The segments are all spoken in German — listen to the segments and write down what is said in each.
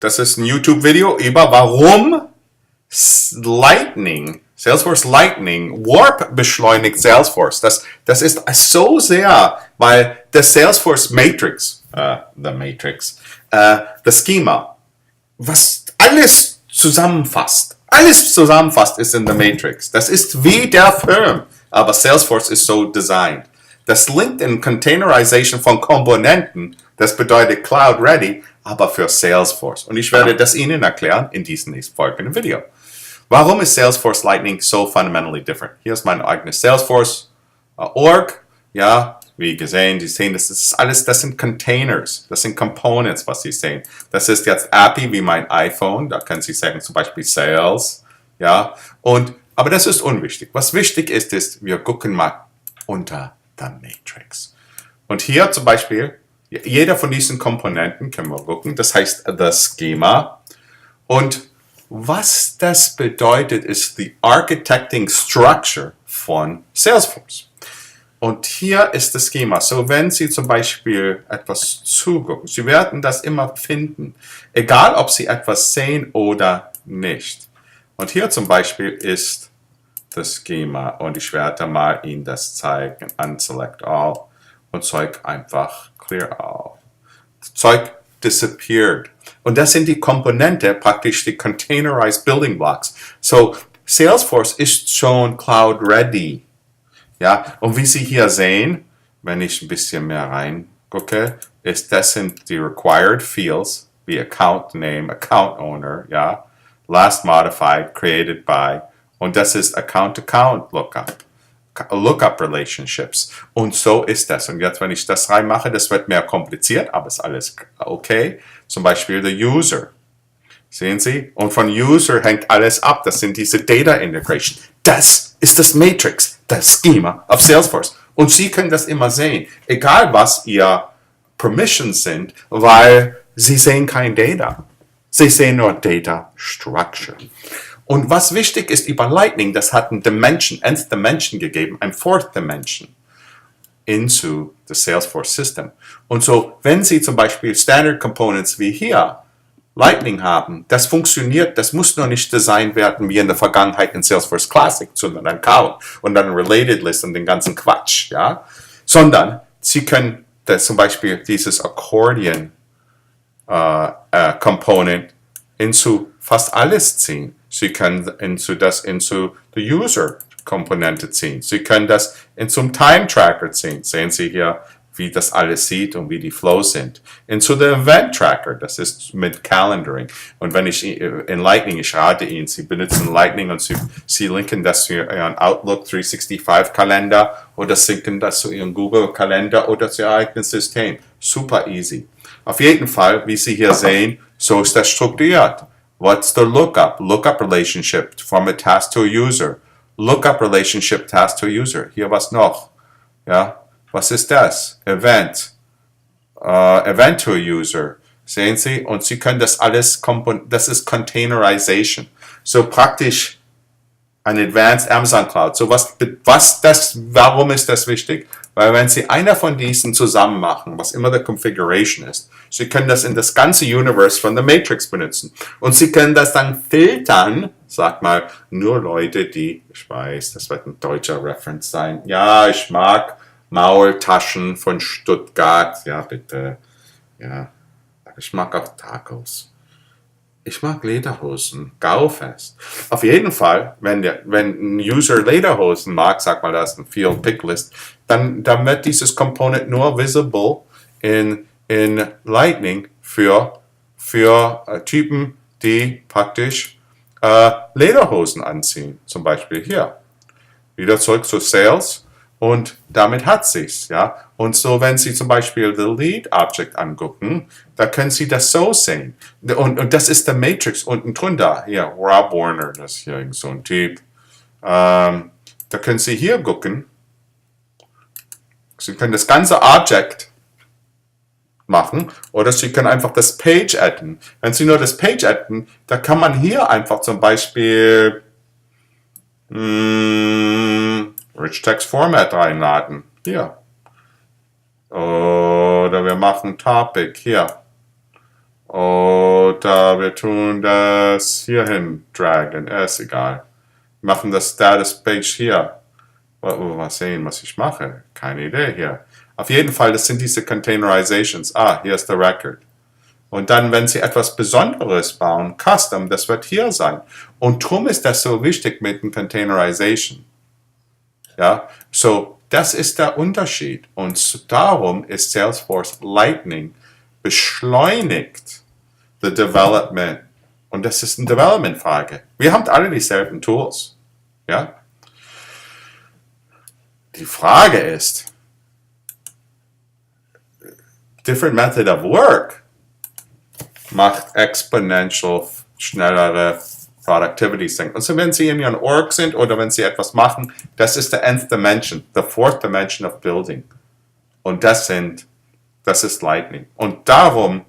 Das ist ein YouTube-Video über warum Salesforce Lightning Warp beschleunigt Salesforce. Das ist so sehr, weil das Salesforce Matrix, das Schema, was alles zusammenfasst ist in der Matrix. Das ist wie der Film, aber Salesforce ist so designed. Das LinkedIn Containerisierung von Komponenten, das bedeutet Cloud Ready, aber für Salesforce. Und ich werde das Ihnen erklären in diesem nächsten folgenden Video. Warum ist Salesforce Lightning so fundamentally different? Hier ist mein eigenes Salesforce Org. Ja, wie gesehen, Sie sehen, das ist alles, das sind Containers, das sind Components, was Sie sehen. Das ist jetzt API wie mein iPhone, da können Sie sagen zum Beispiel Sales, ja, aber das ist unwichtig. Was wichtig ist, wir gucken mal unter der Matrix. Und hier zum Beispiel, jeder von diesen Komponenten können wir gucken, das heißt das Schema. Und was das bedeutet, ist die Architecting Structure von Salesforce. Und hier ist das Schema. So, wenn Sie zum Beispiel etwas zugucken, Sie werden das immer finden, egal ob Sie etwas sehen oder nicht. Und hier zum Beispiel ist das Schema und ich werde mal Ihnen das zeigen. Unselect all und Zeug einfach clear all. Zeug disappeared. Und das sind die Komponenten, praktisch die containerized building blocks. So, Salesforce ist schon Cloud Ready. Ja, und wie Sie hier sehen, wenn ich ein bisschen mehr reingucke, das sind die required fields, wie Account Name, Account Owner, ja, last modified, created by, und das ist Account-to-Account Lookup Relationships. Und so ist das. Und jetzt, wenn ich das reinmache, das wird mehr kompliziert, aber ist alles okay. Zum Beispiel the User. Sehen Sie? Und von User hängt alles ab. Das sind diese Data Integration. Das ist das Matrix, das Schema auf Salesforce. Und Sie können das immer sehen, egal was Ihr Permissions sind, weil Sie sehen kein Data. Sie sehen nur Data Structure. Und was wichtig ist über Lightning, das hat ein Dimension, nth Dimension gegeben, ein fourth Dimension into the Salesforce System. Und so, wenn Sie zum Beispiel Standard Components wie hier Lightning haben, das funktioniert, das muss noch nicht designt werden wie in der Vergangenheit in Salesforce Classic, sondern ein Count und dann Related List und den ganzen Quatsch, ja, sondern Sie können das zum Beispiel dieses Accordion Component into fast alles ziehen. Sie können into the User Komponente ziehen. Sie können das zum Time Tracker ziehen. Sehen Sie hier, wie das alles sieht und wie die Flows sind. Into the Event Tracker, das ist mit Calendaring. Und wenn ich in Lightning, ich rate Ihnen, Sie benutzen Lightning und Sie linken das zu Ihren Outlook 365 Kalender oder synken das zu Ihrem Google Kalender oder zu Ihrem eigenen System. Super easy. Auf jeden Fall, wie Sie hier sehen, so ist das strukturiert. What's the lookup? Lookup relationship from a task to a user. Lookup relationship task to a user. Hier was noch. Ja, was ist das? Event. Event to a user. Sehen Sie? Und Sie können das alles, das ist Containerization. So praktisch ein Advanced Amazon Cloud. So warum ist das wichtig? Weil wenn Sie einer von diesen zusammen machen, was immer der Configuration ist, Sie können das in das ganze Universe von der Matrix benutzen. Und Sie können das dann filtern, sag mal, nur Leute, die, ich weiß, das wird ein deutscher Reference sein. Ja, ich mag Maultaschen von Stuttgart. Ja, bitte. Ja, ich mag auch Tacos. Ich mag Lederhosen, Gaufest. Auf jeden Fall, wenn ein User Lederhosen mag, sag mal, das ist ein Field Picklist, dann wird dieses Component nur visible in Lightning für Typen, die praktisch Lederhosen anziehen. Zum Beispiel hier. Wieder zurück zu Sales. Und damit hat sich's, ja. Und so, wenn Sie zum Beispiel the Lead Object angucken, da können Sie das so sehen. Und das ist der Matrix unten drunter. Hier, Rob Warner, das ist hier irgend so ein Typ. Da können Sie hier gucken. Sie können das ganze Object machen oder Sie können einfach das Page adden. Wenn Sie nur das Page adden, da kann man hier einfach zum Beispiel Rich Text Format reinladen. Hier. Oder wir machen Topic hier. Oder wir tun das hierhin dragen, ist egal. Wir machen das Status Page hier. Mal sehen, was ich mache. Keine Idee hier. Auf jeden Fall, das sind diese Containerizations. Hier ist der Record. Und dann, wenn Sie etwas Besonderes bauen, Custom, das wird hier sein. Und darum ist das so wichtig mit dem Containerization. Ja, so, das ist der Unterschied. Und darum ist Salesforce Lightning beschleunigt the Development. Und das ist eine Development-Frage. Wir haben alle dieselben Tools. Ja? Die Frage ist, different method of work macht exponential schnellere Productivity sinken. Also wenn Sie in Ihren Org sind oder wenn Sie etwas machen, das ist the nth dimension, the fourth dimension of building. Und das ist Lightning. Und darum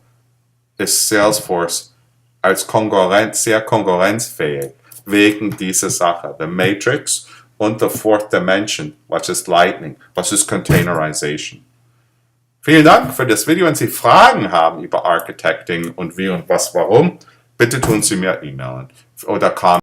ist Salesforce als Konkurrenz sehr konkurrenzfähig wegen dieser Sache. The Matrix und the fourth dimension, was ist Lightning, was ist Containerization. Vielen Dank für das Video. Wenn Sie Fragen haben über Architecting und wie und was warum, bitte tun Sie mir E-Mailen oder